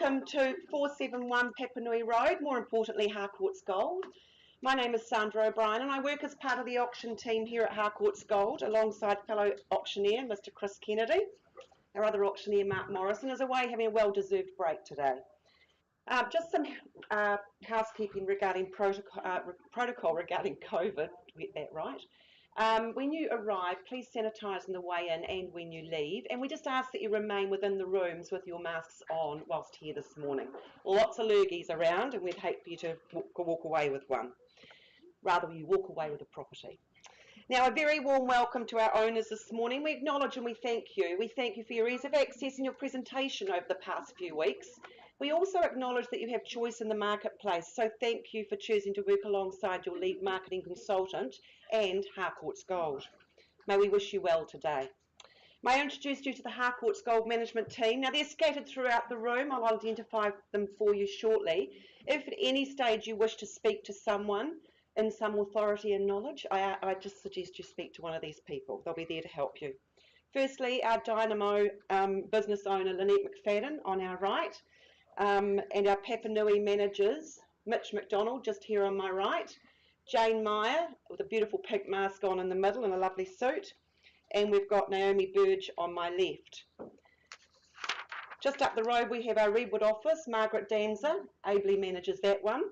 welcome to 471 Papanui Road, more importantly Harcourts Gold. My name is Sandra O'Brien and I work as part of the auction team here at Harcourts Gold alongside fellow auctioneer Mr Chris Kennedy. Our other auctioneer Mark Morrison is away having a well-deserved break today. Just some housekeeping regarding protocol regarding COVID, to get that right. When you arrive, please sanitise on the way in and when you leave, and we just ask that you remain within the rooms with your masks on whilst here this morning. Lots of lurgies around and we'd hate for you to walk away with one. Rather, you walk away with a property. Now, a very warm welcome to our owners this morning. We acknowledge and we thank you. We thank you for your ease of access and your presentation over the past few weeks. We also acknowledge that you have choice in the marketplace, so thank you for choosing to work alongside your lead marketing consultant and Harcourts Gold. May we wish you well today. May I introduce you to the Harcourts Gold management team. Now, they're scattered throughout the room. I'll identify them for you shortly. If at any stage you wish to speak to someone in some authority and knowledge, I just suggest you speak to one of these people. They'll be there to help you. Firstly, our Dynamo business owner, Lynette McFadden, on our right, and our Papanui managers, Mitch McDonald, just here on my right, Jane Meyer, with a beautiful pink mask on in the middle and a lovely suit, and we've got Naomi Burge on my left. Just up the road we have our Redwood office, Margaret Danza, ably manages that one,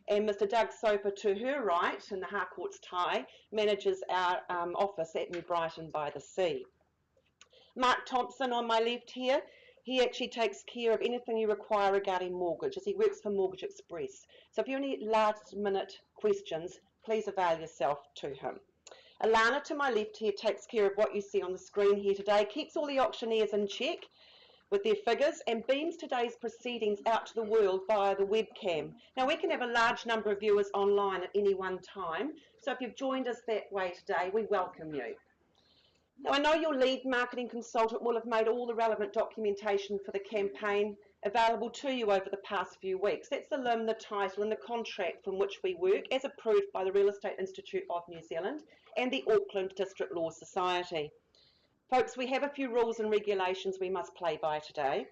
and Mr Doug Soper to her right, in the Harcourts tie, manages our office at New Brighton by the Sea. Mark Thompson on my left here, he actually takes care of anything you require regarding mortgage, as he works for Mortgage Express. So if you have any last minute questions, please avail yourself to him. Alana to my left here takes care of what you see on the screen here today, keeps all the auctioneers in check with their figures and beams today's proceedings out to the world via the webcam. Now, we can have a large number of viewers online at any one time, so if you've joined us that way today, we welcome you. Now, I know your lead marketing consultant will have made all the relevant documentation for the campaign available to you over the past few weeks. That's the LIM, the title and the contract from which we work, as approved by the Real Estate Institute of New Zealand and the Auckland District Law Society. Folks, we have a few rules and regulations we must play by today.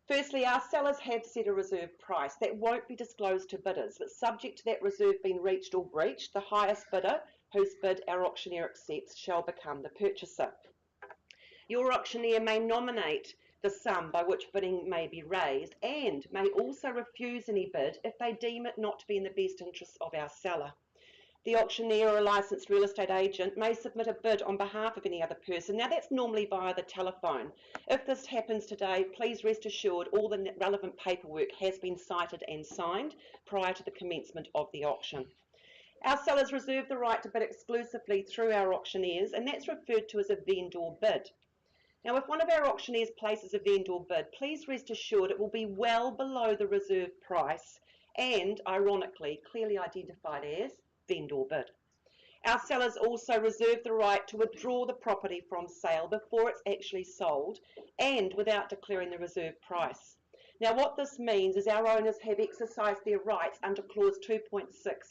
Firstly, our sellers have set a reserve price that won't be disclosed to bidders, but subject to that reserve being reached or breached, the highest bidder whose bid our auctioneer accepts shall become the purchaser. Your auctioneer may nominate the sum by which bidding may be raised and may also refuse any bid if they deem it not to be in the best interests of our seller. The auctioneer or a licensed real estate agent may submit a bid on behalf of any other person. Now, that's normally via the telephone. If this happens today, please rest assured all the relevant paperwork has been cited and signed prior to the commencement of the auction. Our sellers reserve the right to bid exclusively through our auctioneers, and that's referred to as a vendor bid. Now, if one of our auctioneers places a vendor bid, please rest assured it will be well below the reserve price and, ironically, clearly identified as vendor bid. Our sellers also reserve the right to withdraw the property from sale before it's actually sold and without declaring the reserve price. Now, what this means is our owners have exercised their rights under clause 2.6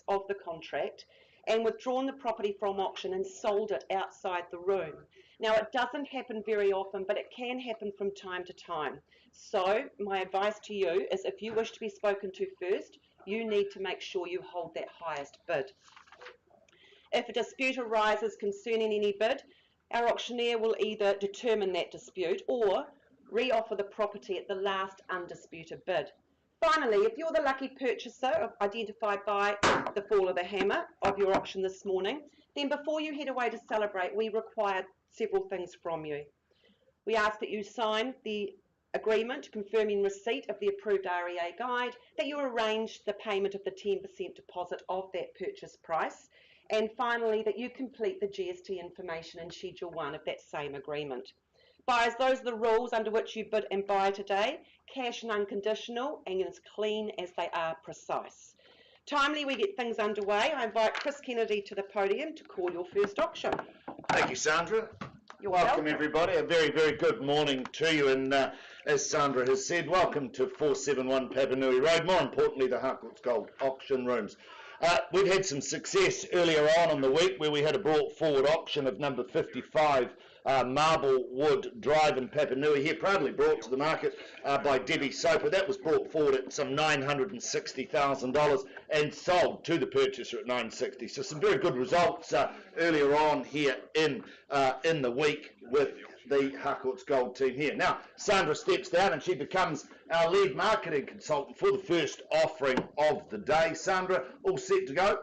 of the contract and withdrawn the property from auction and sold it outside the room. Now, it doesn't happen very often, but it can happen from time to time. So my advice to you is if you wish to be spoken to first, you need to make sure you hold that highest bid. If a dispute arises concerning any bid, our auctioneer will either determine that dispute or re-offer the property at the last undisputed bid. Finally, if you're the lucky purchaser identified by the fall of the hammer of your auction this morning, then before you head away to celebrate, we require several things from you. We ask that you sign the agreement confirming receipt of the approved REA guide, that you arrange the payment of the 10% deposit of that purchase price, and finally that you complete the GST information in Schedule 1 of that same agreement. Buyers, those are the rules under which you bid and buy today, cash and unconditional, and as clean as they are precise. Timely, we get things underway. I invite Chris Kennedy to the podium to call your first auction. Thank you, Sandra. You're welcome everybody. A very, very good morning to you, and as Sandra has said, welcome to 471 Papanui Road, more importantly the Harcourts Gold auction rooms. We've had some success earlier on in the week where we had a brought forward auction of number 55 Marblewood Drive in Papanui here, proudly brought to the market by Debbie Soper. That was brought forward at some $960,000 and sold to the purchaser at $960,000. So some very good results earlier on here in the week with the Harcourts Gold team here. Now, Sandra steps down and she becomes our lead marketing consultant for the first offering of the day. Sandra, all set to go?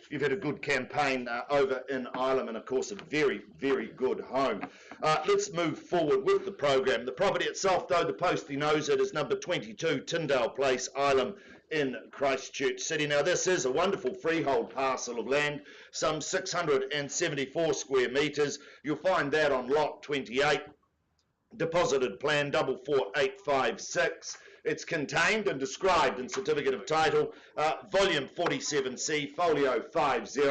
You've had a good campaign over in Ireland and, of course, a very, very good home. Let's move forward with the program. The property itself, though, the postie knows it, is number 22 Tyndale Place, Ireland in Christchurch City. Now, this is a wonderful freehold parcel of land, some 674 square metres. You'll find that on lot 28. Deposited plan 44856. It's contained and described in Certificate of Title, Volume 47C, Folio 50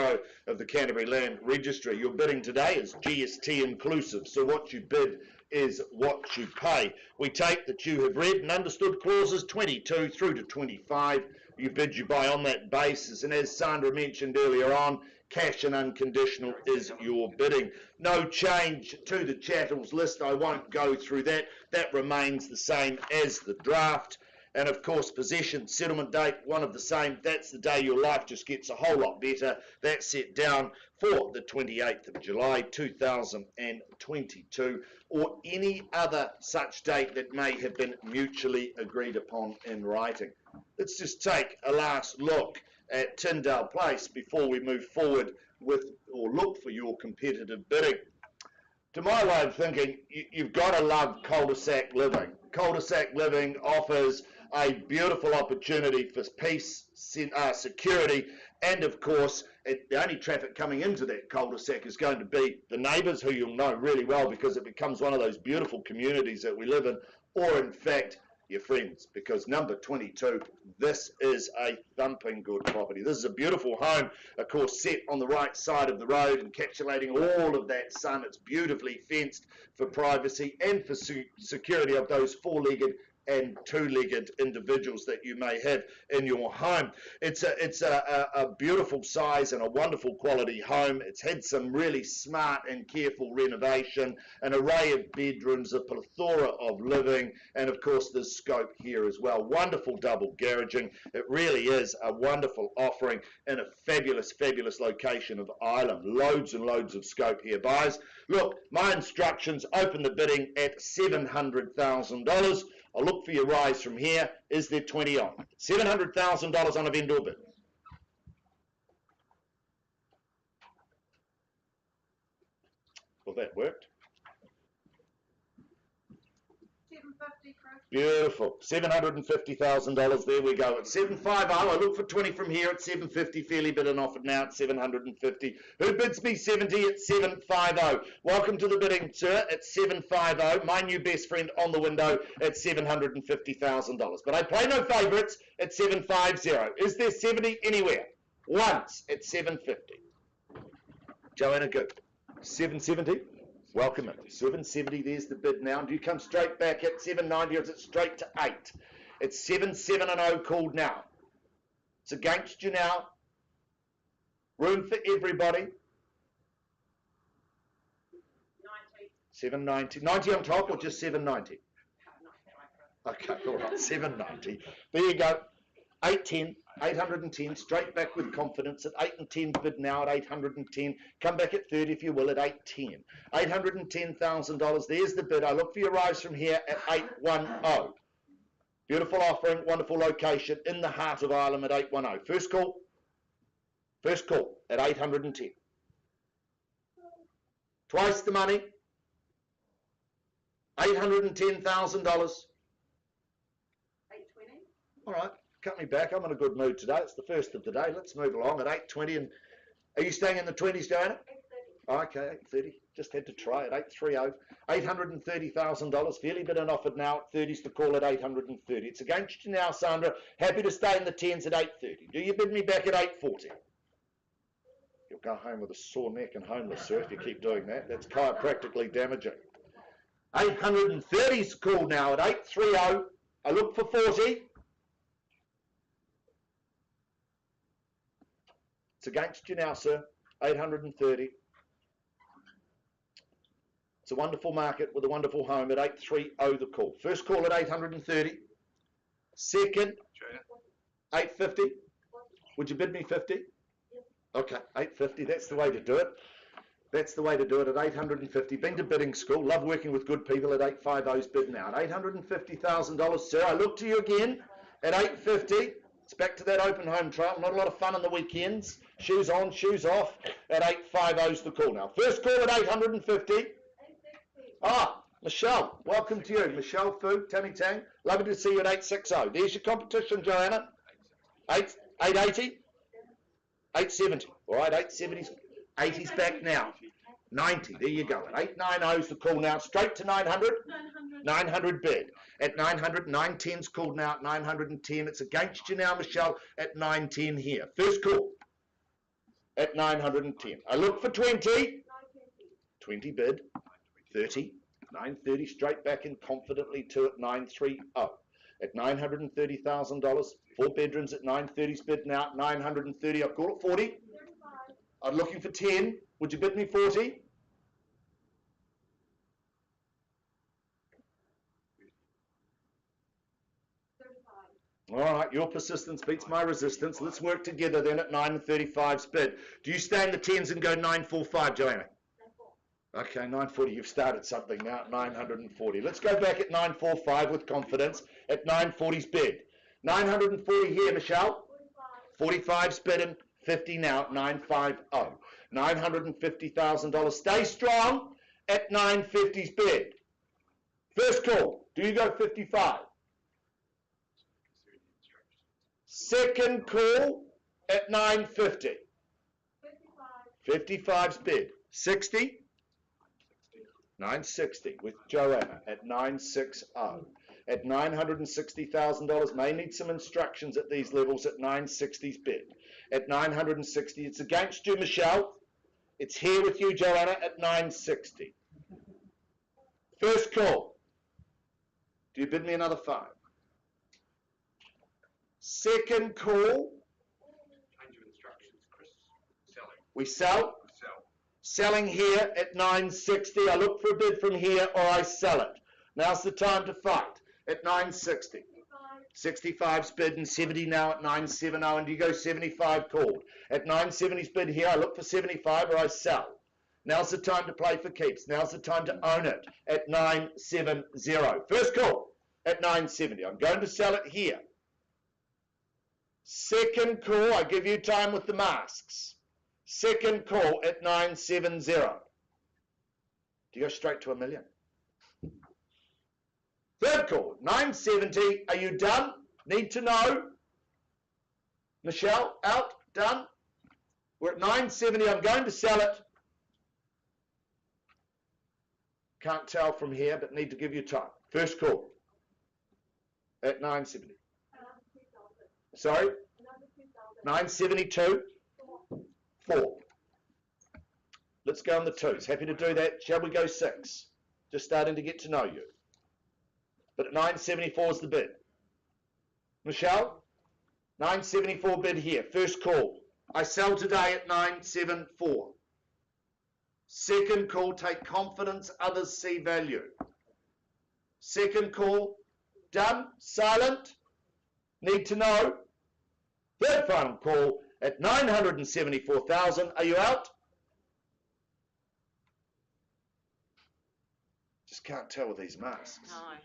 of the Canterbury Land Registry. Your bidding today is GST inclusive, so what you bid is what you pay. We take that you have read and understood clauses 22 through to 25. You bid, you buy on that basis, and as Sandra mentioned earlier on, cash and unconditional is your bidding. No change to the chattels list. I won't go through that. That remains the same as the draft. And of course, possession, settlement date, one of the same. That's the day your life just gets a whole lot better. That's set down for the 28th of July 2022, or any other such date that may have been mutually agreed upon in writing. Let's just take a last look at Tyndale Place before we move forward with or look for your competitive bidding. To my way of thinking, you've got to love cul-de-sac living. Cul-de-sac living offers a beautiful opportunity for peace, security, and of course, the only traffic coming into that cul-de-sac is going to be the neighbours, who you'll know really well because it becomes one of those beautiful communities that we live in, or in fact, your friends, because number 22, this is a thumping good property. This is a beautiful home, of course, set on the right side of the road, encapsulating all of that sun. It's beautifully fenced for privacy and for security of those four-legged and two-legged individuals that you may have in your home. It's a beautiful size and a wonderful quality home. It's had some really smart and careful renovation, an array of bedrooms, a plethora of living, and of course there's scope here as well. Wonderful double garaging. It really is a wonderful offering in a fabulous, fabulous location of Ireland. Loads and loads of scope here, buyers. Look, my instructions: open the bidding at $700,000. I'll look for your rise from here. Is there 20 on? $700,000 on a vendor bid. Well, that worked. Beautiful. $750,000. There we go. At 750. I look for 20 from here at 750. Fairly bid and offered now at 750. Who bids me 70 at 750? Welcome to the bidding, sir, at 750. My new best friend on the window at $750,000. But I play no favourites at 750. Is there 70 anywhere? Once at 750. Joanna, good. 770. Welcome in. 770, there's the bid now. Do you come straight back at 790 or is it straight to 8? It's 770 called now. It's against you now. Room for everybody. 790. 90 on top or just 790? Okay, all right, 790. There you go. 810. 810, straight back with confidence at 8 and 10, bid now at 810. Come back at 30 if you will at 810. $810,000, there's the bid. I look for your rise from here at 810. Beautiful offering, wonderful location in the heart of Ireland at 810. First call at 810. Twice the money, $810,000. 820. All right. Cut me back. I'm in a good mood today. It's the first of the day. Let's move along at 8:20. And are you staying in the 20s, Joanna? 8:30. Okay, 8:30. Just had to try it. 830. $830,000. Fairly bid and offered now at 30s to call at 830. It's against you now, Sandra. Happy to stay in the 10s at 8:30. Do you bid me back at 8:40? You'll go home with a sore neck and homeless, sir, if you keep doing that. That's chiropractically damaging. 830's called now at 830. I look for 40. It's against you now, sir. 830. It's a wonderful market with a wonderful home at 830 the call. First call at 830. Second, 850. Would you bid me 50? Okay, 850. That's the way to do it. That's the way to do it at 850. Been to bidding school. Love working with good people at 850's bidding out. $850,000, sir. I look to you again at 850. It's back to that open home trial. Not a lot of fun on the weekends. Shoes on, shoes off at 850's the call now. First call at 850. Ah, Michelle, welcome to you. Michelle Fu, Tammy Tang. Lovely to see you at 860. There's your competition, Joanna. 880? 870. All right, 870's 80's back now. 90, there you go. At 890's the call now. Straight to 900. 900 bid. At 900, 910's called now at 910. It's against you now, Michelle, at 910 here. First call at 910. I look for 20. 20 bid. 30. 930 straight back in confidently to at 930. At $930,000. 4 bedrooms at 930's bid now at 930. I've called it 40. I'm looking for 10. Would you bid me 40? All right, your persistence beats my resistance. Let's work together then at 935's bid. Do you stay in the 10s and go 945, Joanna? Okay, 940. You've started something now at 940. Let's go back at 945 with confidence at 940's bid. 940 here, Michelle. 45's bid and 50 now at 950. $950,000. Stay strong at 950's bid. First call. Do you go 55? Second call at 950. 55's bid. 60? 960 with Joanna at 960. At $960,000. May need some instructions at these levels at 960's bid. At 960, it's against you, Michelle. It's here with you, Joanna, at 960. First call. Do you bid me another 5? Second call. Change of instructions, Chris. Selling. We sell? We sell. Selling here at 960. I look for a bid from here or I sell it. Now's the time to fight at 960. 65's bid and 70 now at 970. And do you go 75 called? At 970's bid here, I look for 75 or I sell. Now's the time to play for keeps. Now's the time to own it at 970. First call at 970. I'm going to sell it here. Second call, I give you time with the masks. Second call at 970. Do you go straight to $1 million? Third call, 970. Are you done? Need to know. Michelle, out, done. We're at 970. I'm going to sell it. Can't tell from here, but need to give you time. First call at 970. Sorry? 972. 4. Let's go on the 2s. Happy to do that. Shall we go 6? Just starting to get to know you. But at 974 is the bid. Michelle? 974 bid here. First call. I sell today at 974. Second call. Take confidence. Others see value. Second call. Done. Silent. Need to know. Third final call at 974,000. Are you out? Just can't tell with these masks. No.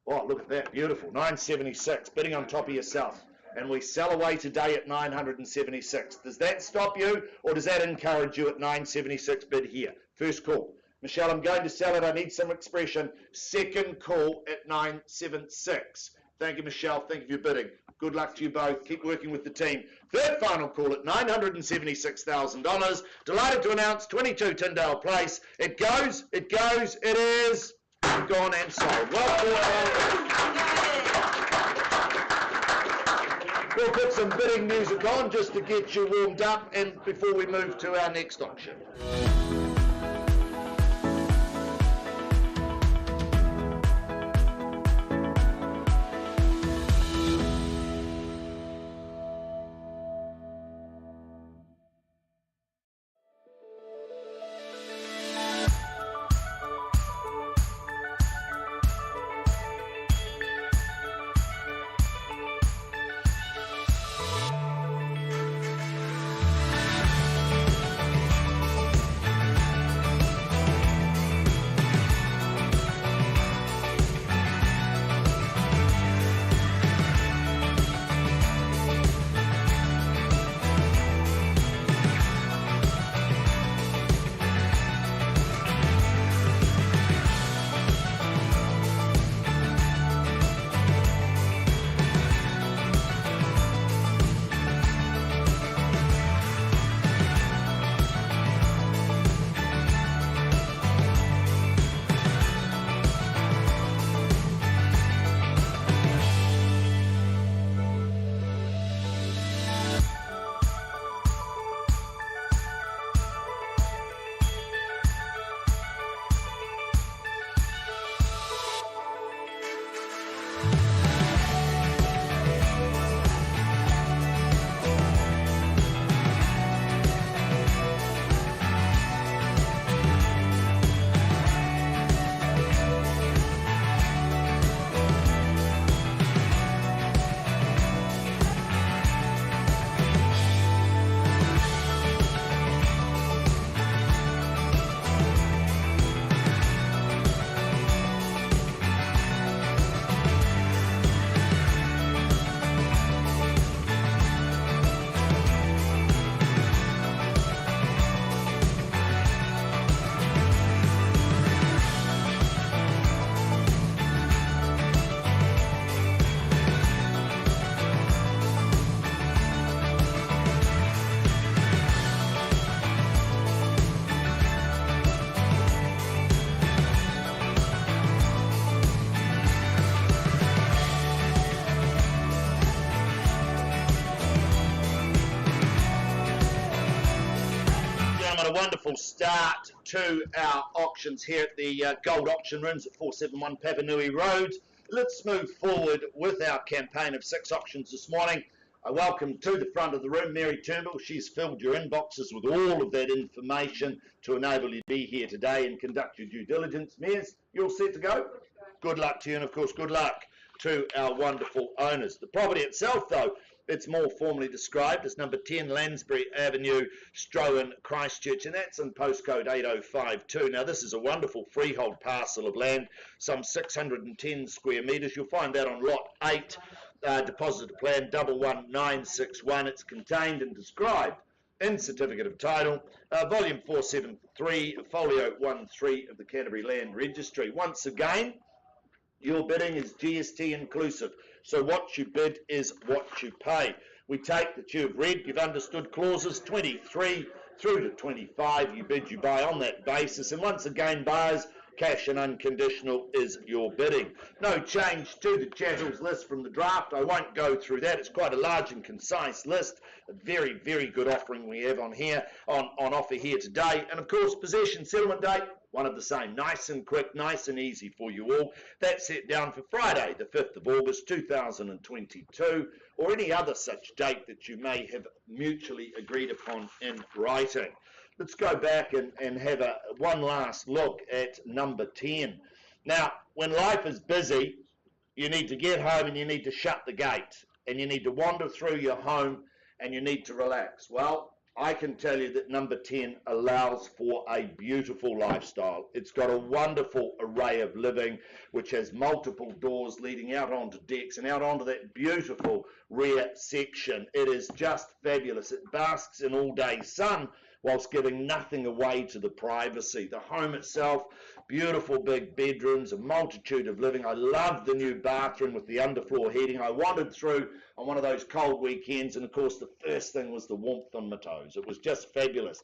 Oh, look at that. Beautiful. 976. Bidding on top of yourself. And we sell away today at 976. Does that stop you or does that encourage you at 976 bid here? First call. Michelle, I'm going to sell it. I need some expression. Second call at 976. Thank you, Michelle. Thank you for your bidding. Good luck to you both. Keep working with the team. Third final call at $976,000. Delighted to announce 22 Tyndale Place. It goes, it is gone and sold. We'll put some bidding music on just to get you warmed up and before we move to our next auction. wonderful start to our auctions here at the Gold Auction Rooms at 471 Papanui Road. Let's move forward with our campaign of 6 auctions this morning. I welcome to the front of the room Mary Turnbull. She's filled your inboxes with all of that information to enable you to be here today and conduct your due diligence. Mares, you all set to go? Good luck to you, and of course good luck to our wonderful owners. The property itself, though, it's more formally described as number 10 Lansbury Avenue, Strohan, Christchurch, and that's in postcode 8052. Now, this is a wonderful freehold parcel of land, some 610 square metres. You'll find that on lot 8, deposit plan 11961. It's contained and described in Certificate of Title, volume 473, folio 13 of the Canterbury Land Registry. Once again, your bidding is GST inclusive. So what you bid is what you pay. We take that you've read, you've understood clauses 23 through to 25. You bid, you buy on that basis. And once again, buyers, cash and unconditional is your bidding. No change to the chattels list from the draft. I won't go through that. It's quite a large and concise list. A very, very good offering we have on here, on offer here today. And of course, possession settlement date, one of the same. Nice and quick, nice and easy for you all. That's set down for Friday, the 5th of August, 2022, or any other such date that you may have mutually agreed upon in writing. Let's go back and have one last look at number 10. Now, when life is busy, you need to get home and you need to shut the gate, and you need to wander through your home and you need to relax. Well, I can tell you that number 10 allows for a beautiful lifestyle. It's got a wonderful array of living, which has multiple doors leading out onto decks and out onto that beautiful rear section. It is just fabulous. It basks in all-day sun whilst giving nothing away to the privacy. The home itself, beautiful big bedrooms, a multitude of living. I love the new bathroom with the underfloor heating. I wandered through on one of those cold weekends, and of course the first thing was the warmth on my toes. It was just fabulous.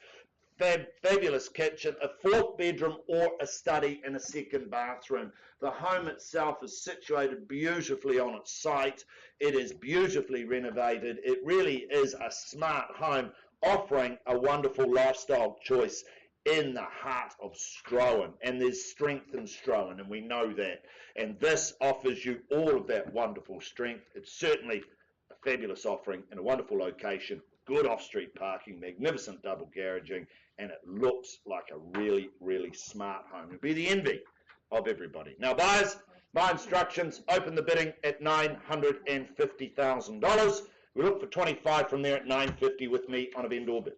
Fabulous kitchen, a 4th bedroom or a study and a 2nd bathroom. The home itself is situated beautifully on its site. It is beautifully renovated. It really is a smart home, offering a wonderful lifestyle choice in the heart of Strohan. And there's strength in Strohan, and we know that. And this offers you all of that wonderful strength. It's certainly a fabulous offering in a wonderful location, good off-street parking, magnificent double garaging, and it looks like a really, really smart home. It'll be the envy of everybody. Now, buyers, my instructions, open the bidding at $950,000. We look for 25 from there at 950 with me on a vendor bid.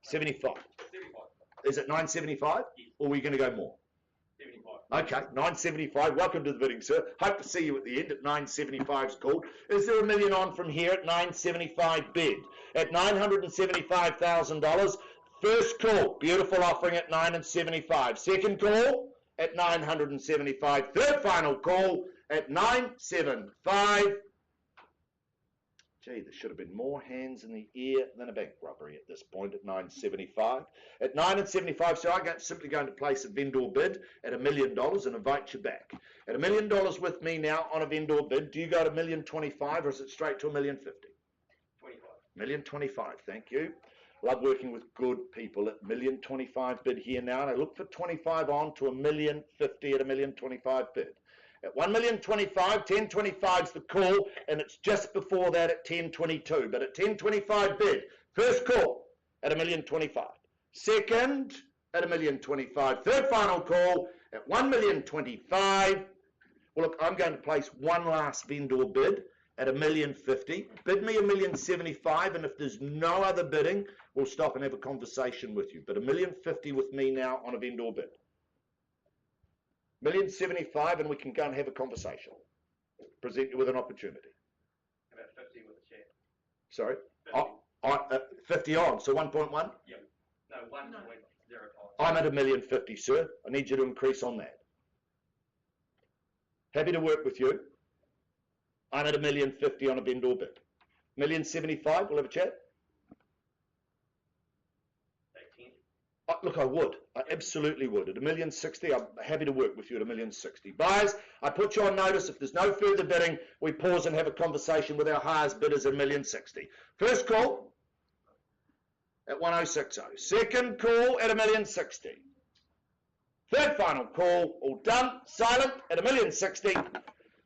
75. Is it 975? Or are we going to go more? 75. Okay, 975. Welcome to the bidding, sir. Hope to see you at the end at 975's called. Is there a million on from here at 975 bid? At $975,000. First call, beautiful offering at 975. Second call at 975. Third final call at 975. Gee, there should have been more hands in the air than a bank robbery at this point at 975. At 975, so I'm simply going to place a vendor bid at $1 million and invite you back. At $1 million with me now on a vendor bid, do you go to $1,025,000 or is it straight to $1,050,000? 25. $1,025,000, thank you. Love working with good people at $1,025,000 bid here now, and I look for 25 on to $1,050,000 at $1,025,000 bid. At $1,025,000, 1025 is the call, and it's just before that at 1022. But at 1025 bid, first call at $1,025,000. Second at $1,025,000. Third final call at $1,025,000. Well, look, I'm going to place one last vendor bid at $1,050,000. Bid me $1,075,000, and if there's no other bidding, we'll stop and have a conversation with you. But $1,050,000 with me now on a vendor bid. $1,075,000, and we can go and have a conversation. Present you with an opportunity. About 50 with the chat. Sorry? 50 on, so 1.1? Yeah. No, 1.05. I'm at $1,050,000, sir. I need you to increase on that. Happy to work with you. I'm at $1,050,000 on a vendor bid. $1,075,000, we'll have a chat. Look, I would. I absolutely would. At $1,060,000, I'm happy to work with you at $1,060,000. Buyers, I put you on notice. If there's no further bidding, we pause and have a conversation with our highest bidders at $1,060,000. First call at 1060. Second call at 1,060,000. Third final call, all done, silent at 1,060,000.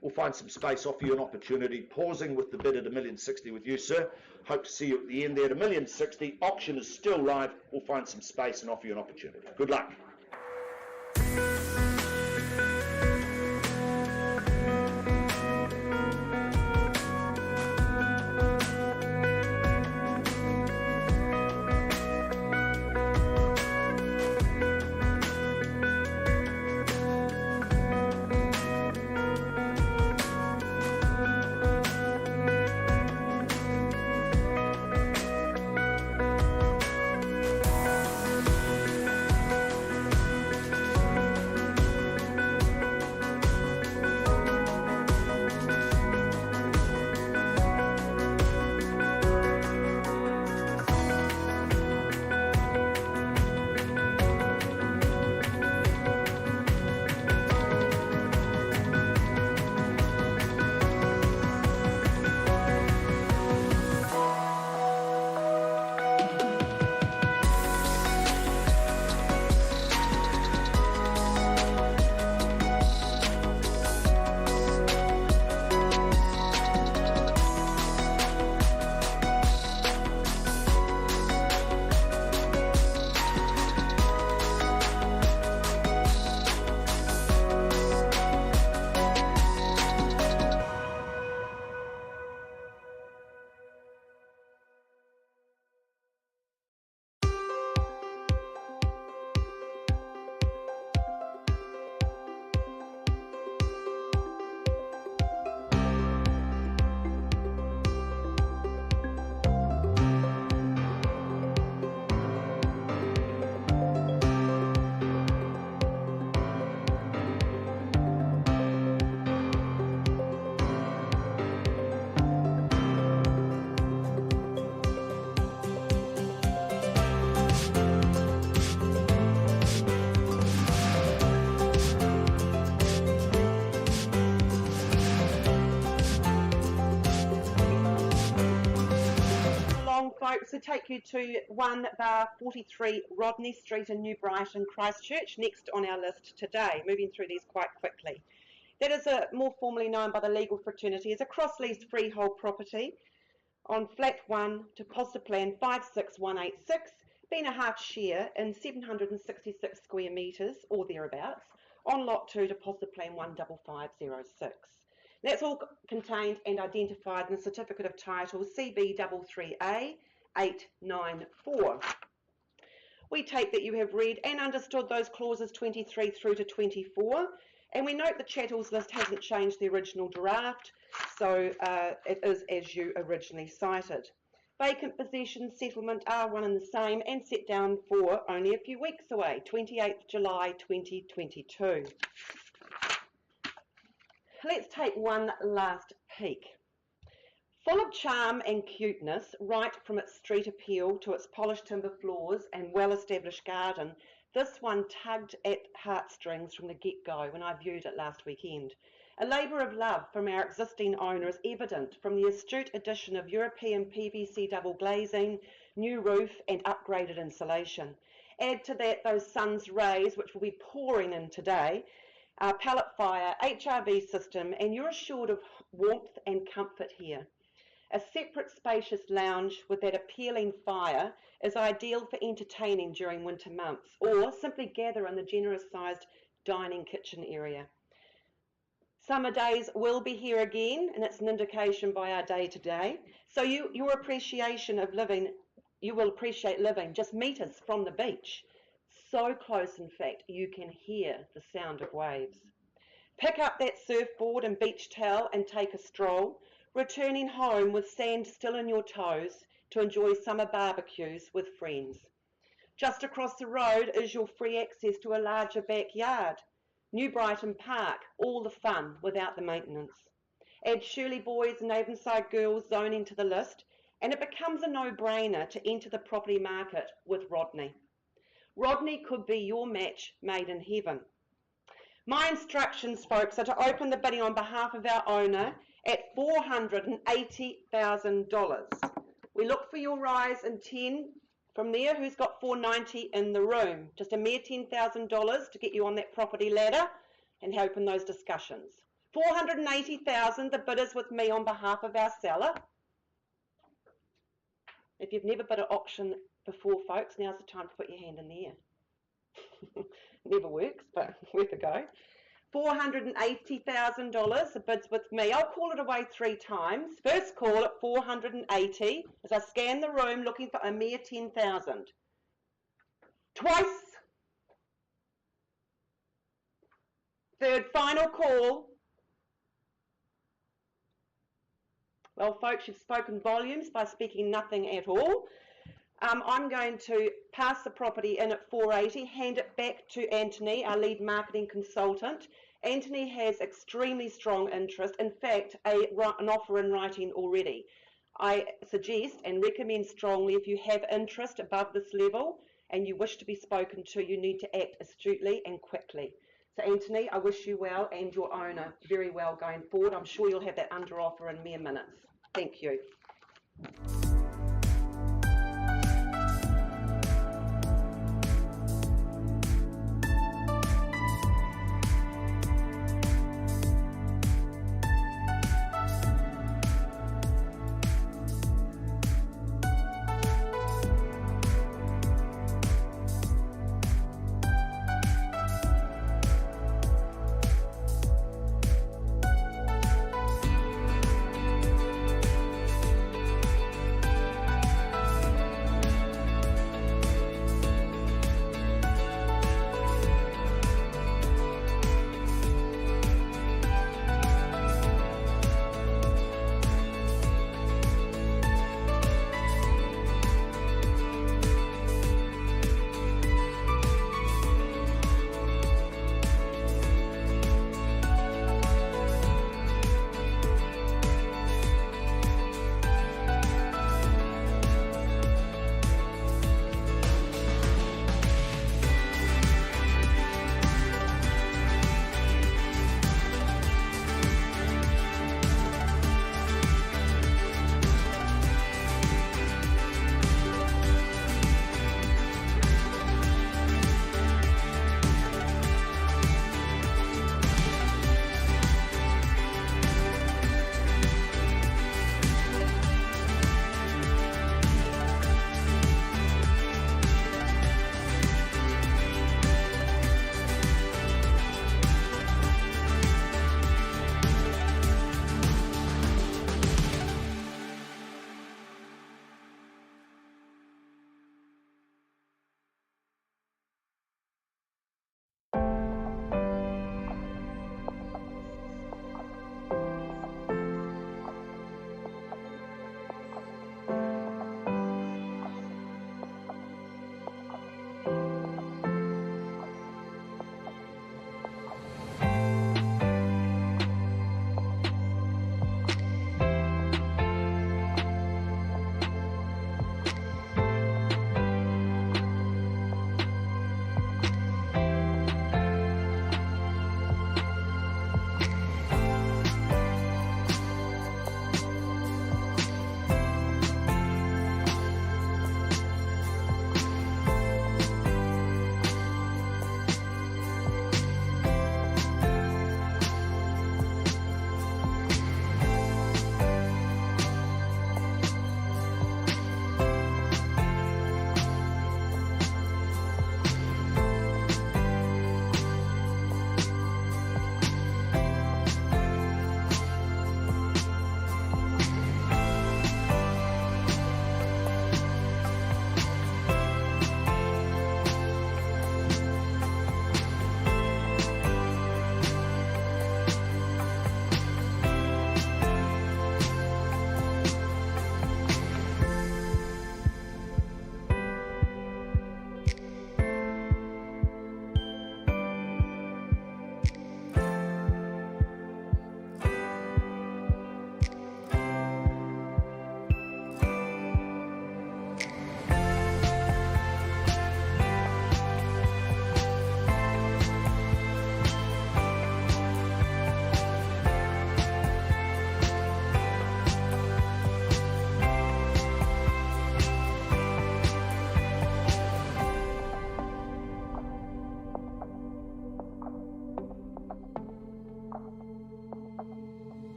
We'll find some space, offer you an opportunity. Pausing with the bid at 1,060,000 with you, sir. Hope to see you at the end there at 1,060,000. Auction is still live. We'll find some space and offer you an opportunity. Good luck. Folks, to take you to 1 bar 43 Rodney Street in New Brighton, Christchurch, next on our list today. Moving through these quite quickly. That is more formally known by the legal fraternity as a cross-leased freehold property on Flat 1 to Poster Plan 56186, being a half share in 766 square metres or thereabouts on Lot 2 to Poster Plan 15506. That's all contained and identified in the Certificate of Title CB33A 894. We take that you have read and understood those clauses 23 through to 24, and we note the chattels list hasn't changed the original draft, so it is as you originally cited. Vacant possession settlement are one and the same and set down for only a few weeks away, 28th July 2022. Let's take one last peek. Full of charm and cuteness, right from its street appeal to its polished timber floors and well-established garden, this one tugged at heartstrings from the get-go when I viewed it last weekend. A labour of love from our existing owner is evident from the astute addition of European PVC double glazing, new roof and upgraded insulation. Add to that those sun's rays which will be pouring in today, our pellet fire, HRV system, and you're assured of warmth and comfort here. A separate spacious lounge with that appealing fire is ideal for entertaining during winter months, or simply gather in the generous sized dining kitchen area. Summer days will be here again, and it's an indication by our day to day. So your appreciation of living, you will appreciate living just meters from the beach. So close, in fact, you can hear the sound of waves. Pick up that surfboard and beach towel and take a stroll, returning home with sand still in your toes to enjoy summer barbecues with friends. Just across the road is your free access to a larger backyard. New Brighton Park, all the fun without the maintenance. Add Shirley boys and Avonside girls zoning to the list, and it becomes a no-brainer to enter the property market with Rodney. Rodney could be your match made in heaven. My instructions, folks, are to open the bidding on behalf of our owner at $480,000. We look for your rise in 10, From there, who's got 490 in the room? Just a mere $10,000 to get you on that property ladder and open those discussions. 480,000, the bidders with me on behalf of our seller. If you've never bid at auction before, folks, now's the time to put your hand in the air. Never works, but worth a go. $480,000, the bid's with me. I'll call it away 3 times. First call at 480 as I scan the room looking for a mere 10,000. Twice. Third final call. Well, folks, you've spoken volumes by speaking nothing at all. I'm going to pass the property in at 480, hand it back to Anthony, our lead marketing consultant. Anthony has extremely strong interest, in fact, an offer in writing already. I suggest and recommend strongly, if you have interest above this level and you wish to be spoken to, you need to act astutely and quickly. So Anthony, I wish you well and your owner very well going forward. I'm sure you'll have that under offer in mere minutes. Thank you.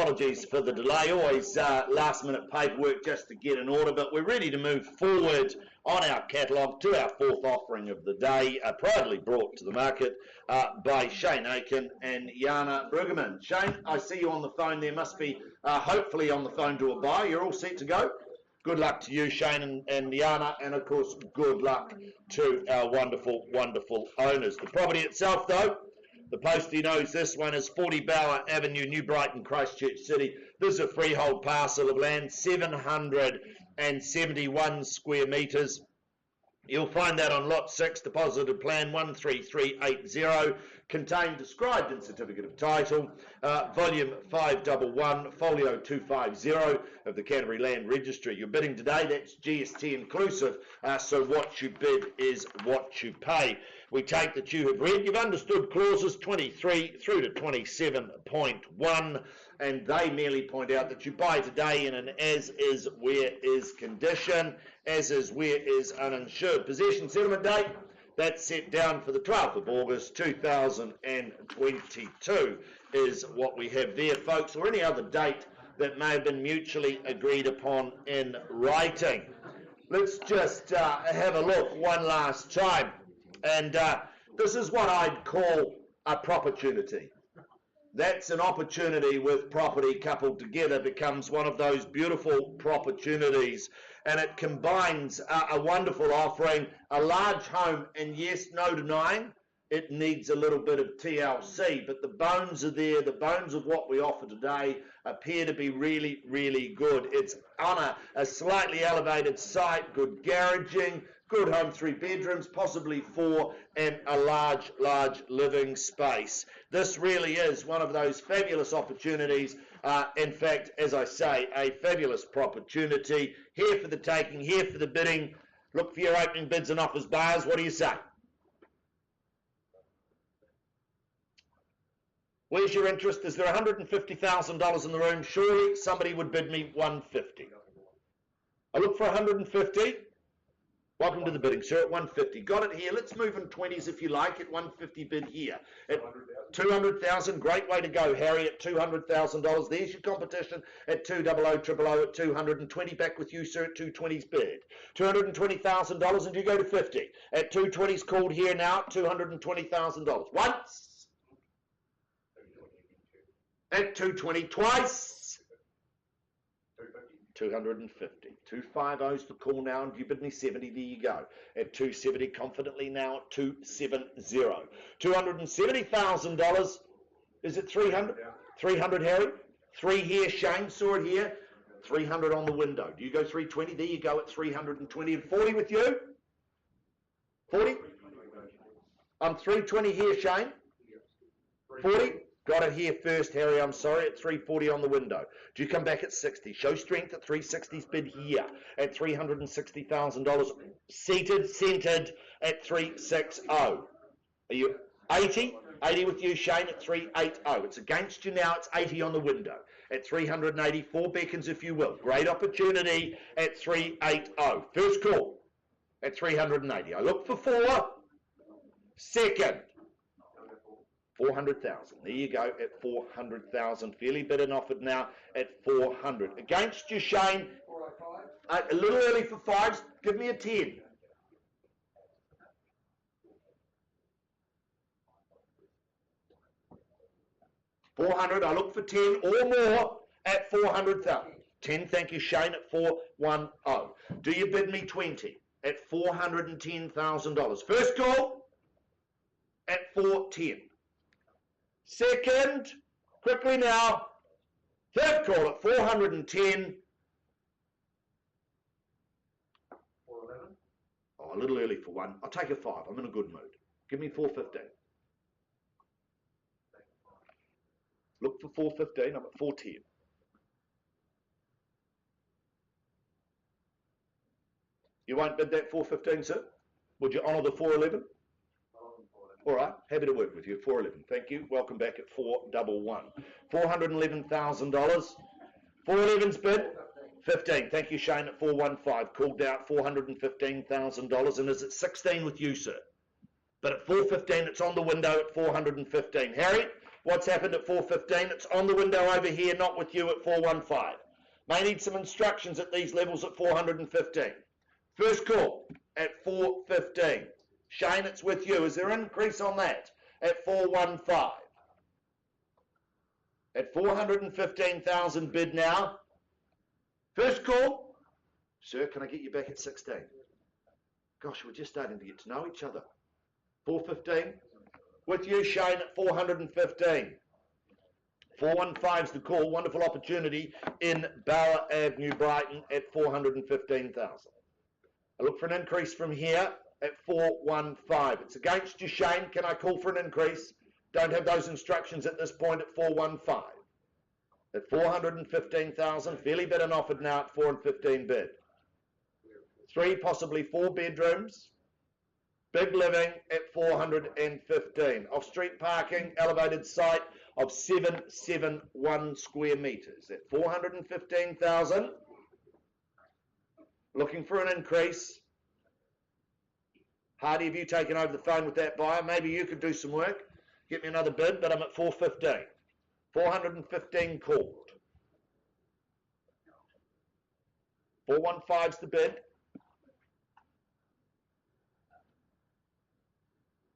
apologies for the delay. Always last-minute paperwork just to get in order, but we're ready to move forward on our catalogue to our fourth offering of the day, proudly brought to the market by Shane Aiken and Jana Brueggemann. Shane, I see you on the phone there. Must be hopefully on the phone to a buyer. You're all set to go? Good luck to you, Shane and Jana, and of course, good luck to our wonderful, wonderful owners. The property itself, though, the postie knows this one is 40 Bower Avenue, New Brighton, Christchurch City. This is a freehold parcel of land, 771 square metres. You'll find that on Lot 6, Deposited Plan 13380, contained, described in Certificate of Title, Volume 511, Folio 250 of the Canterbury Land Registry. You're bidding today, that's GST inclusive, so what you bid is what you pay. We take that you have read, you've understood clauses 23 through to 27.1, and they merely point out that you buy today in an as-is, where-is condition. As-is, where-is uninsured. Possession settlement date, that's set down for the 12th of August 2022 is what we have there, folks, or any other date that may have been mutually agreed upon in writing. Let's just have a look one last time. And this is what I'd call a proportunity. That's an opportunity with property coupled together becomes one of those beautiful proportunities, and it combines a wonderful offering, a large home, and yes, no denying, it needs a little bit of TLC, but the bones are there. The bones of what we offer today appear to be really, really good. It's on a slightly elevated site, good garaging, good home, 3 bedrooms, possibly 4, and a large, large living space. This really is one of those fabulous opportunities. In fact, as I say, a fabulous opportunity. Here for the taking, here for the bidding. Look for your opening bids and offers, buyers. What do you say? Where's your interest? Is there $150,000 in the room? Surely somebody would bid me $150. I look for 150. Welcome to the bidding, sir, at 150. Got it here. Let's move in 20s if you like, at 150 bid here. At 200,000, great way to go, Harry, at $200,000. There's your competition at 200,000 at 220. Back with you, sir, at 220's bid. $220,000, and you go to 50. At 220's called here now at $220,000. Once. At 220 twice. 250. 250's the call now, and you bid me 70. There you go. At 270, confidently now at 270. $270,000. Is it 300? 300, Harry. 3 here. Shane saw it here. 300 on the window. Do you go 320? There you go at 320. And 40 with you? 40? I'm 320 here, Shane. 40? Got it here first, Harry, I'm sorry, at 340 on the window. Do you come back at 60? Show strength at 360's bid here at $360,000. Seated, centered at 360. Are you 80? 80 with you, Shane, at 380. It's against you now, it's 80 on the window at 380. 4 beacons, if you will. Great opportunity at 380. First call at 380. I look for 4. Second. 400,000. There you go at 400,000. Fairly bid and offered now at 400. Against you, Shane. A little early for 5s. Give me a 10. $400. I look for 10 or more at 400,000. 10. Thank you, Shane, at 410. Do you bid me 20 at $410,000? First call at 410. Second, quickly now, third call at 410. 411. Oh, a little early for 1. I'll take a 5. I'm in a good mood. Give me 415. Look for 415. I'm at 410. You won't bid that 415, sir? Would you honour the 411? All right, happy to work with you. 411. Thank you. Welcome back at 411. $411,000. 411's bid. 15. Thank you, Shane, at 415. Called out $415,000, and is it 16 with you, sir? But at 415, it's on the window at 415. Harry, What's happened at 4.15? It's on the window over here, not with you at 4.15. May need some instructions at these levels at 415. First call at 4.15. Shane, it's with you. Is there an increase on that at 4.15? At 415,000 bid now. First call. Sir, can I get you back at 16? Gosh, we're just starting to get to know each other. 4.15. With you, Shane, at 415. 415's the call. Wonderful opportunity in Bauer Avenue, Brighton at 415,000. I look for an increase from here at 415. It's against you, Shane. Can I call for an increase? Don't have those instructions at this point at 415. At 415,000, fairly bid and offered now at 4.15 bid. 3, possibly 4 bedrooms. Big living at 415. Off-street parking, elevated site of 771 square metres at 415,000. Looking for an increase. Hardy, have you taken over the phone with that buyer? Maybe you could do some work. Get me another bid, but I'm at 415. 415 called. 415's the bid.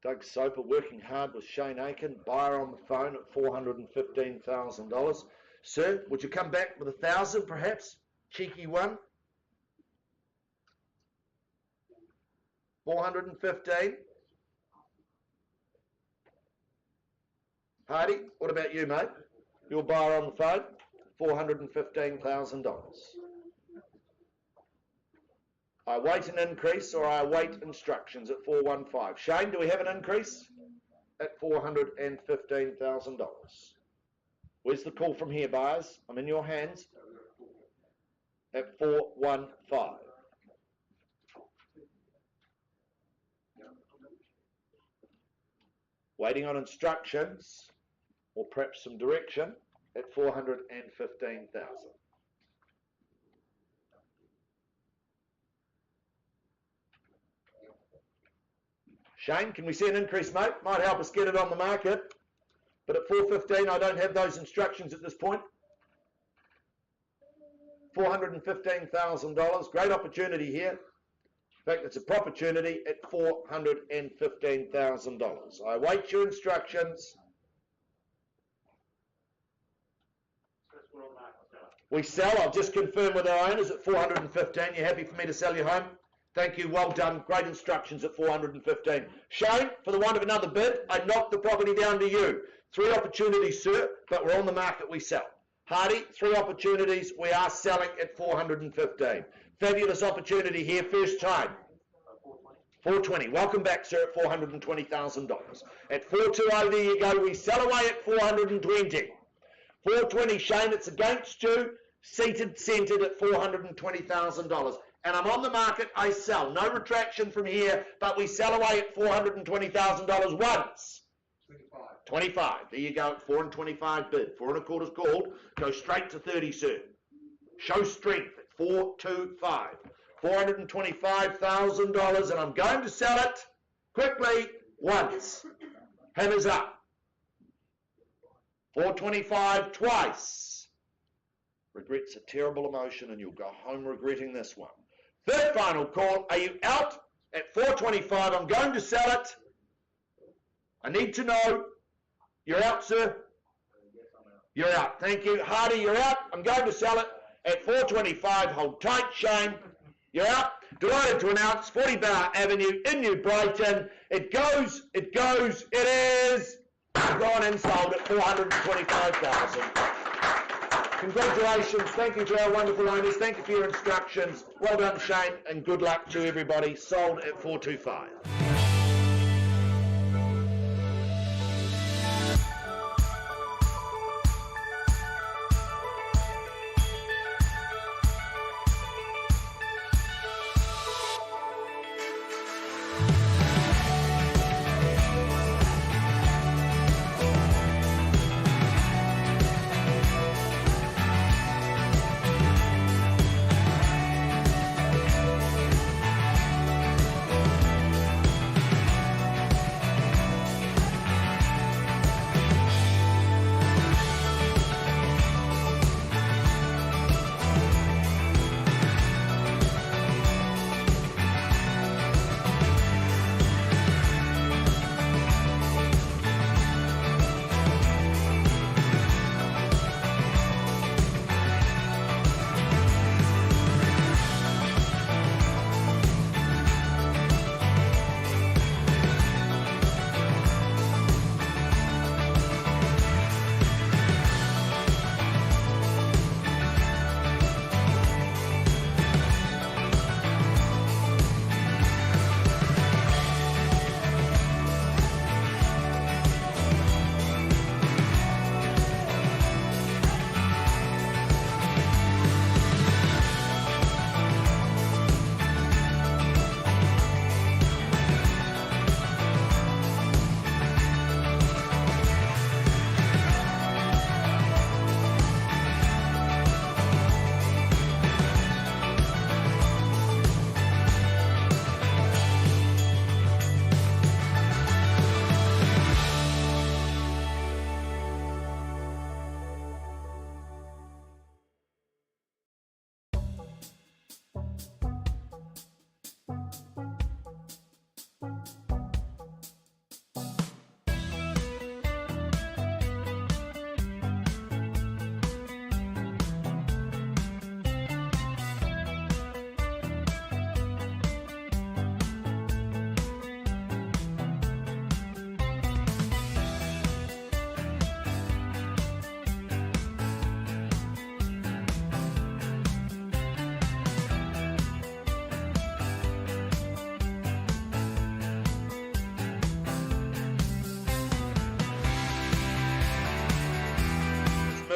Doug Soper working hard with Shane Aiken. Buyer on the phone at $415,000. Sir, would you come back with 1,000 perhaps? Cheeky one. 415. Hardy, what about you, mate? Your buyer on the phone, $415,000. I wait an increase or I await instructions at 415. Shane, do we have an increase? At $415,000. Where's the call from here, buyers? I'm in your hands. At 415. Waiting on instructions or perhaps some direction at 415,000. Shane, can we see an increase, mate? Might help us get it on the market. But at 415, I don't have those instructions at this point. $415,000. Great opportunity here. In fact, it's a opportunity at $415,000. I await your instructions. We sell. I'll just confirm with our owners at 415. You happy for me to sell you home? Thank you. Well done. Great instructions at 415. Shane, for the want of another bid, I knocked the property down to you. 3 opportunities, sir, but we're on the market. We sell. Hardy, 3 opportunities. We are selling at 415. Fabulous opportunity here. First time. 420. Welcome back, sir, at $420,000. At 420, there you go. We sell away at 420. 420, Shane, it's against you. Seated, centred at $420,000. And I'm on the market, I sell. No retraction from here, but we sell away at $420,000 once. 25. There you go, 425 bid. 4.25 called. Go straight to 30, sir. Show strength at 425. $425,000, and I'm going to sell it quickly once. Hammers up. 425 twice. Regret's a terrible emotion, and you'll go home regretting this one. Third final call. Are you out at 425? I'm going to sell it. I need to know. You're out, sir? You're out. Thank you. Hardy, you're out. I'm going to sell it at 425. Hold tight, Shane. You're out. Delighted to announce 40 Bauer Avenue in New Brighton. It goes, it is gone and sold at 425,000. Congratulations. Thank you to our wonderful owners. Thank you for your instructions. Well done, Shane, and good luck to everybody. Sold at 425.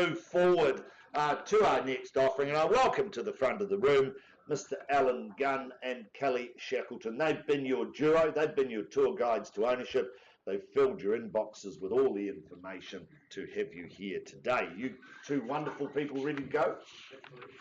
move forward to our next offering, and I welcome to the front of the room Mr. Alan Gunn and Kelly Shackleton. They've been your duo, they've been your tour guides to ownership. They've filled your inboxes with all the information to have you here today. You two wonderful people ready to go?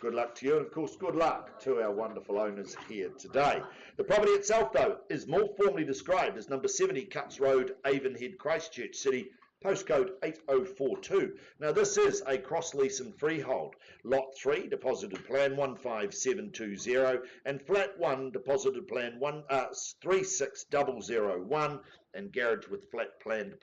Good luck to you, and of course good luck to our wonderful owners here today. The property itself, though, is more formally described as number 70 Cuts Road, Avonhead, Christchurch City, postcode 8042. Now this is a cross lease and freehold. Lot 3, deposited plan 15720, and flat 1, deposited plan 36001, and garage with flat 1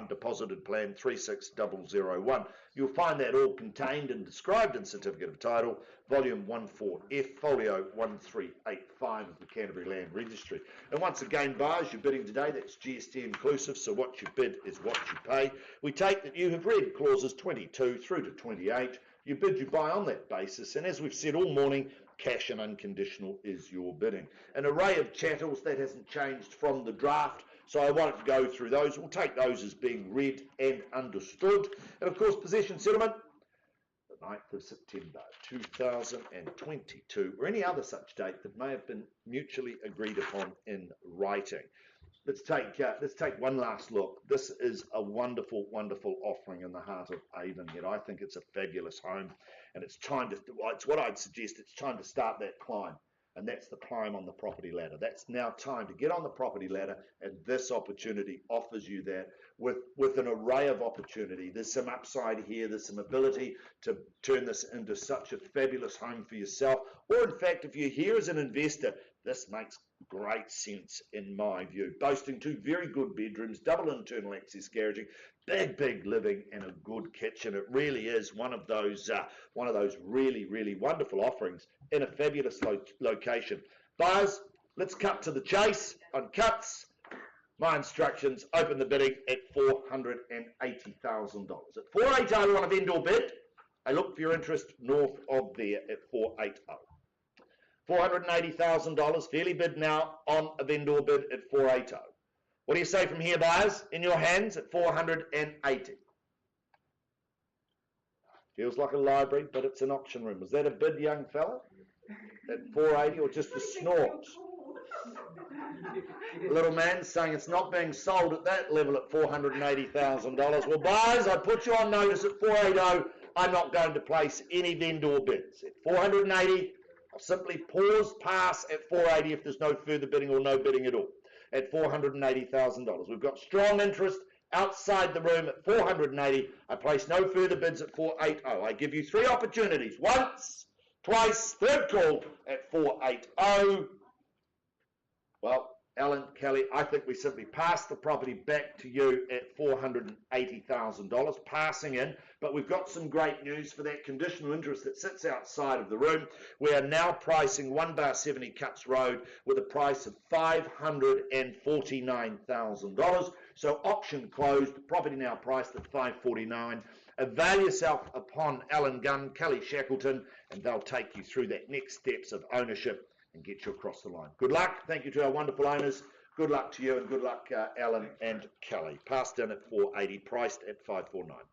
deposited plan 36001. You'll find that all contained and described in Certificate of Title, Volume 14F, Folio 1385 of the Canterbury Land Registry. And once again, buyers, you're bidding today, that's GST inclusive, so what you bid is what you pay. We take that you have read clauses 22 through to 28. You bid, you buy on that basis, and as we've said all morning, cash and unconditional is your bidding. An array of chattels that hasn't changed from the draft, so I won't go through those. We'll take those as being read and understood. And of course, possession settlement, the 9th of September 2022, or any other such date that may have been mutually agreed upon in writing. Let's take one last look. This is a wonderful, wonderful offering in the heart of Avonhead. I think it's a fabulous home, and it's what I'd suggest, it's time to start that climb, and that's the climb on the property ladder. That's now time to get on the property ladder, and this opportunity offers you that with an array of opportunity. There's some upside here, there's some ability to turn this into such a fabulous home for yourself, or in fact, if you're here as an investor, this makes great sense in my view. Boasting 2 very good bedrooms, double internal access garaging, big living, and a good kitchen. It really is one of those really, really wonderful offerings in a fabulous location. Buyers, let's cut to the chase on Cuts. My instructions: open the bidding at $480,000. At $480 on a vendor bid, I look for your interest north of there at $480. $480,000, fairly bid now on a vendor bid at $480. What do you say from here, buyers? In your hands at $480. Feels like a library, but it's an auction room. Was that a bid, young fella? At $480, or just a snort? The little man saying it's not being sold at that level at $480,000. Well, buyers, I put you on notice at $480. I'm not going to place any vendor bids. At $480, I'll simply pause, pass at $480 if there's no further bidding or no bidding at all. At $480,000. We've got strong interest outside the room at $480. I place no further bids at $480. I give you 3 opportunities. Once, twice, third call at $480. Well, Alan, Kelly, I think we simply pass the property back to you at $480,000, passing in, but we've got some great news for that conditional interest that sits outside of the room. We are now pricing 1/70 Cuts Road with a price of $549,000. So auction closed, property now priced at $549,000. Avail yourself upon Alan Gunn, Kelly Shackleton, and they'll take you through that next steps of ownership and get you across the line. Good luck. Thank you to our wonderful owners. Good luck to you, and good luck, Alan and Kelly. Passed in at $480, priced at $549.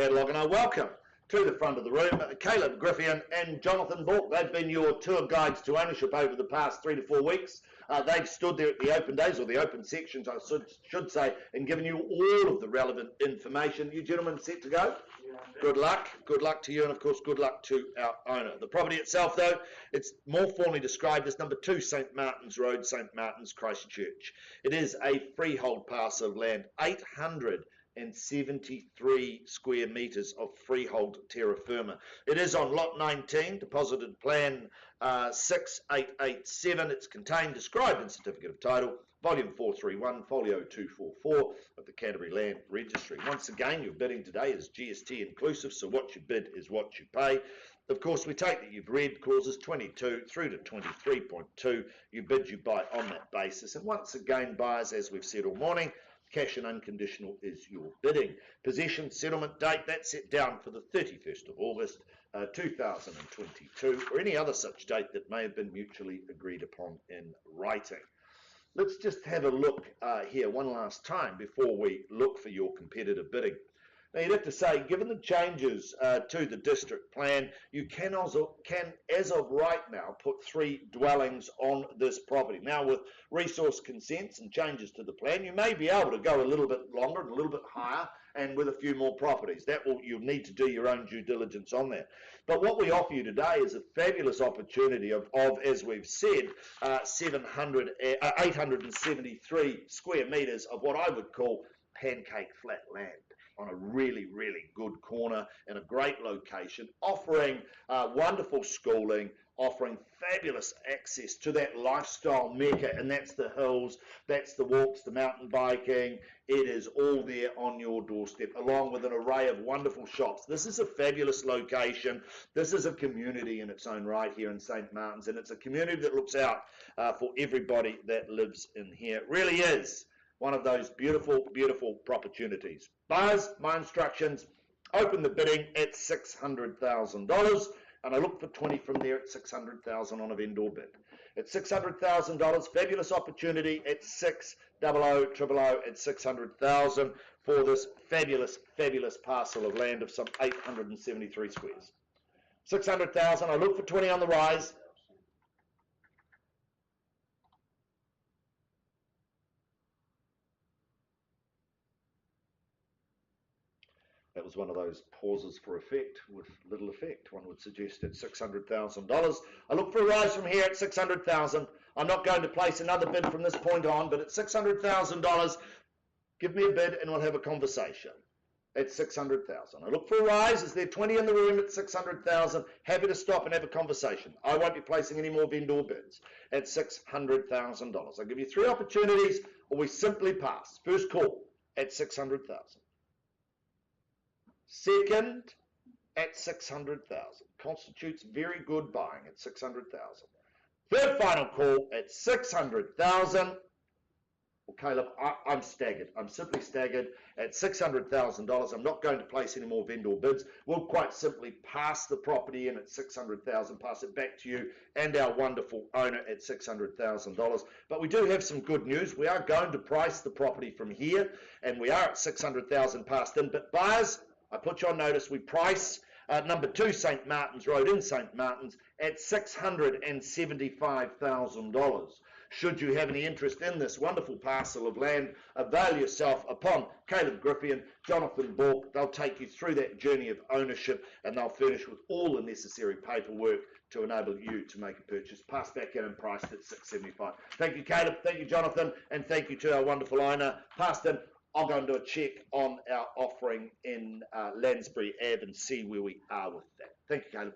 catalogue, and I welcome to the front of the room Caleb Griffian and Jonathan Bork. They've been your tour guides to ownership over the past 3 to 4 weeks. They've stood there at the open days, or the open sections, I should say, and given you all of the relevant information. You gentlemen set to go? Yeah. Good luck. Good luck to you, and of course, good luck to our owner. The property itself, though, it's more formally described as number 2 St Martin's Road, St Martin's, Christchurch. It is a freehold parcel of land, 873 square metres of freehold terra firma. It is on lot 19, deposited plan 6887. It's contained, described in certificate of title, volume 431, folio 244 of the Canterbury Land Registry. Once again, your bidding today is GST inclusive, so what you bid is what you pay. Of course, we take that you've read clauses 22 through to 23.2. You bid, you buy on that basis. And once again, buyers, as we've said all morning, cash and unconditional is your bidding. Possession settlement date, that's set down for the 31st of August 2022, or any other such date that may have been mutually agreed upon in writing. Let's just have a look here one last time before we look for your competitive bidding. Now, you'd have to say, given the changes to the district plan, you can, as of right now, put 3 dwellings on this property. Now, with resource consents and changes to the plan, you may be able to go a little bit longer and a little bit higher, and with a few more properties. You'll need to do your own due diligence on that. But what we offer you today is a fabulous opportunity of as we've said, 873 square metres of what I would call pancake flat land on a really, really good corner in a great location, offering wonderful schooling, offering fabulous access to that lifestyle mecca, and that's the hills, that's the walks, the mountain biking. It is all there on your doorstep, along with an array of wonderful shops. This is a fabulous location. This is a community in its own right here in St Martin's, and it's a community that looks out for everybody that lives in here. It really is one of those beautiful, beautiful opportunities. Buyers, my instructions, open the bidding at $600,000, and I look for 20 from there at $600,000 on a vendor bid. At $600,000, fabulous opportunity at 600,000 at $600,000 for this fabulous, fabulous parcel of land of some 873 squares. 600,000, I look for 20 on the rise. That was one of those pauses for effect with little effect, one would suggest, at $600,000. I look for a rise from here at $600,000. I'm not going to place another bid from this point on, but at $600,000, give me a bid and we'll have a conversation. At $600,000. I look for a rise. Is there 20 in the room at $600,000? Happy to stop and have a conversation. I won't be placing any more vendor bids at $600,000. I'll give you 3 opportunities, or we simply pass. First call at $600,000. Second, at $600,000. Constitutes very good buying at $600,000. Third final call at $600,000. Well, Caleb, I'm staggered. I'm simply staggered at $600,000. I'm not going to place any more vendor bids. We'll quite simply pass the property in at $600,000, pass it back to you and our wonderful owner at $600,000. But we do have some good news. We are going to price the property from here, and we are at $600,000 passed in. But buyers, I put you on notice, we price number 2 St Martin's Road in St Martin's at $675,000. Should you have any interest in this wonderful parcel of land, avail yourself upon Caleb Griffian, Jonathan Bork. They'll take you through that journey of ownership, and they'll furnish with all the necessary paperwork to enable you to make a purchase. Pass back in and priced at $675,000. Thank you, Caleb. Thank you, Jonathan. And thank you to our wonderful owner. Passed in. I'll go and do a check on our offering in Lansbury Ave and see where we are with that. Thank you, Caleb.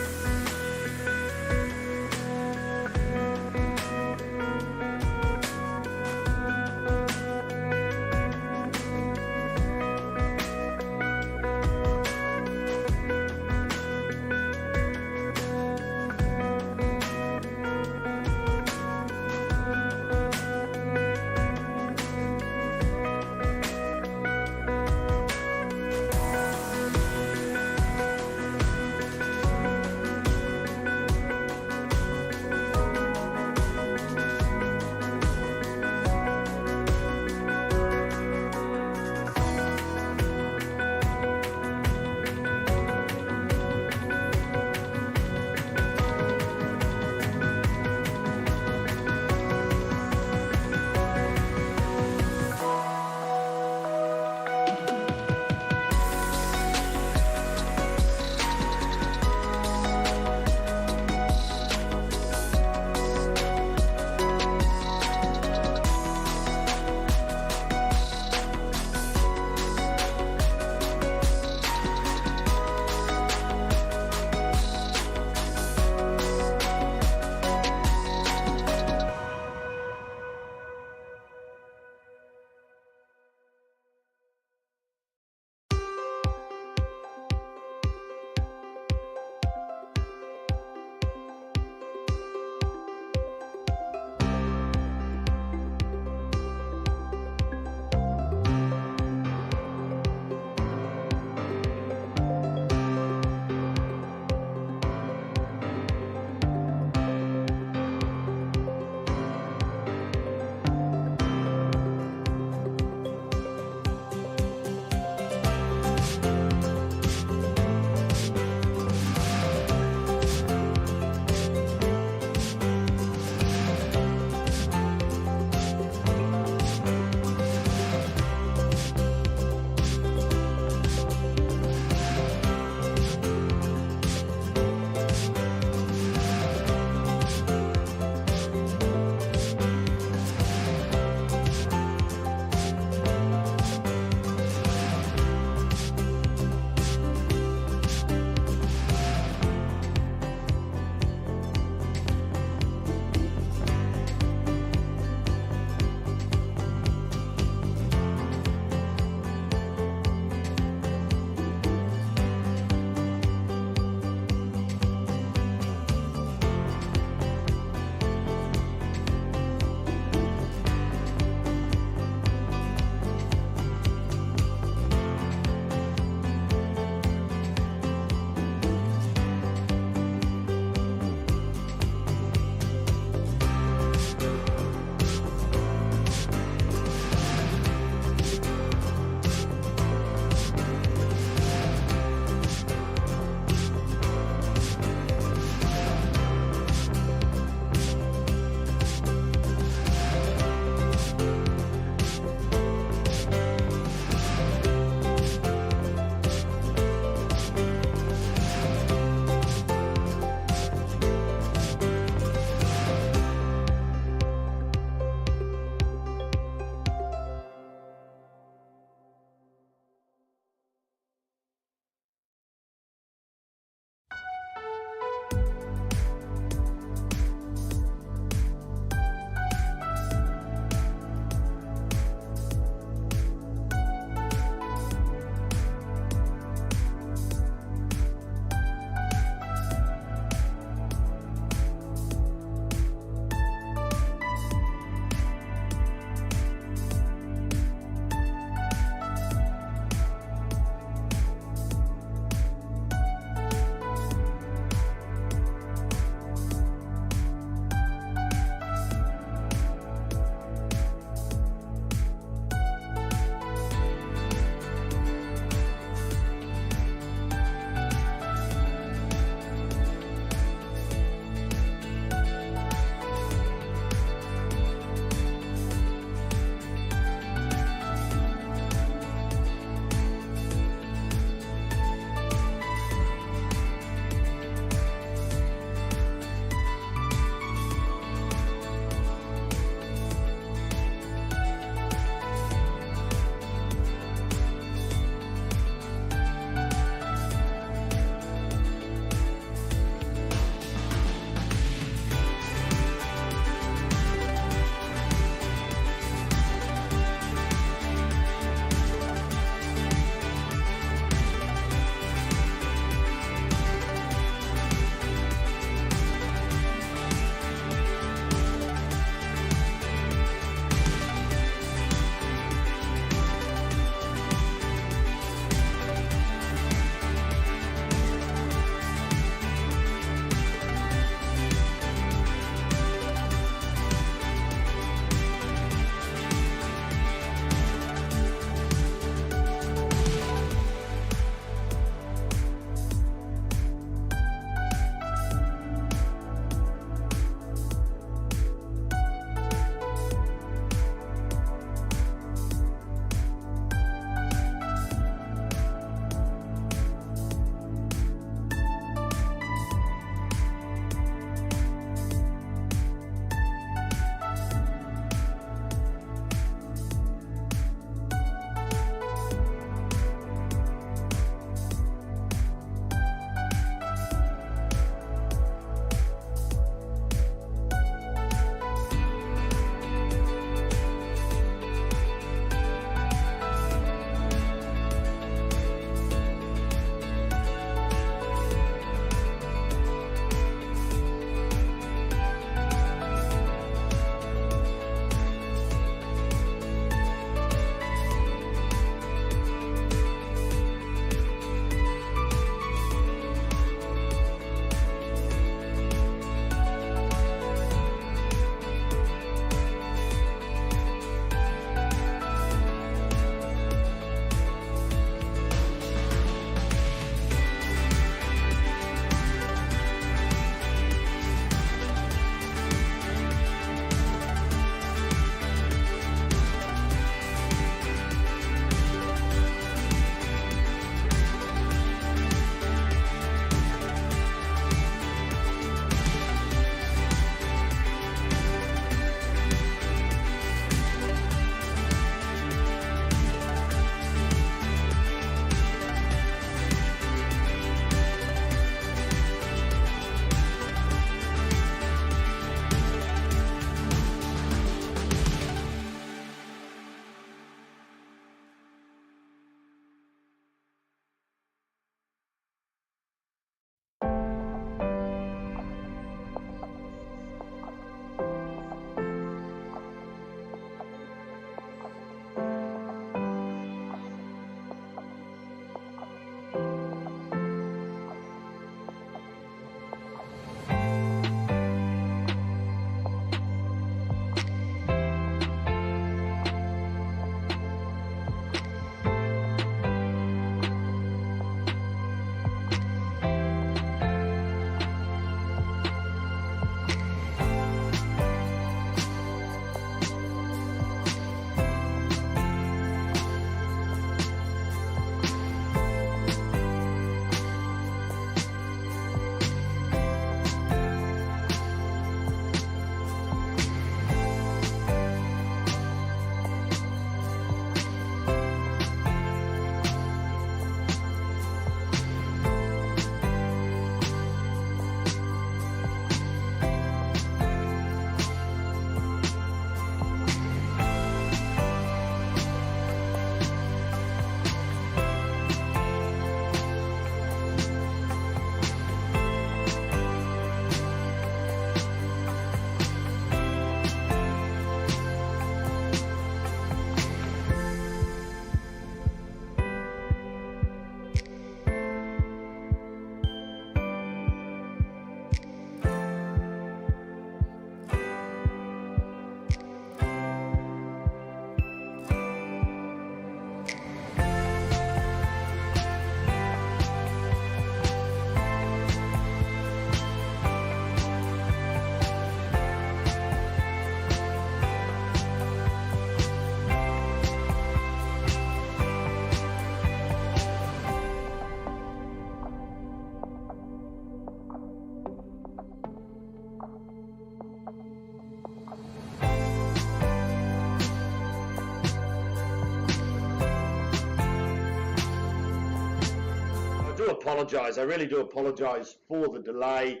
apologise. I really do apologise for the delay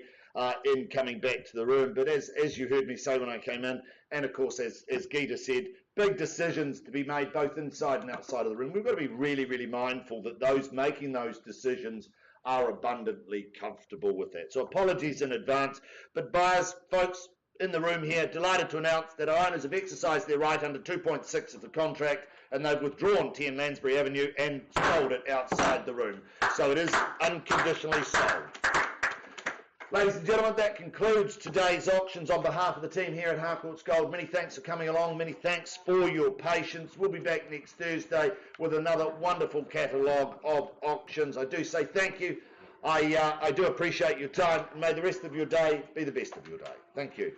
in coming back to the room. But as you heard me say when I came in, and of course as Gita said, big decisions to be made both inside and outside of the room. We've got to be really, really mindful that those making those decisions are abundantly comfortable with that. So apologies in advance. But buyers, folks in the room here, delighted to announce that our owners have exercised their right under 2.6 of the contract, and they've withdrawn 10 Lansbury Avenue and sold it outside the room. So it is unconditionally sold. Ladies and gentlemen, that concludes today's auctions. On behalf of the team here at Harcourts Gold, many thanks for coming along. Many thanks for your patience. We'll be back next Thursday with another wonderful catalogue of auctions. I do say thank you. I do appreciate your time. May the rest of your day be the best of your day. Thank you.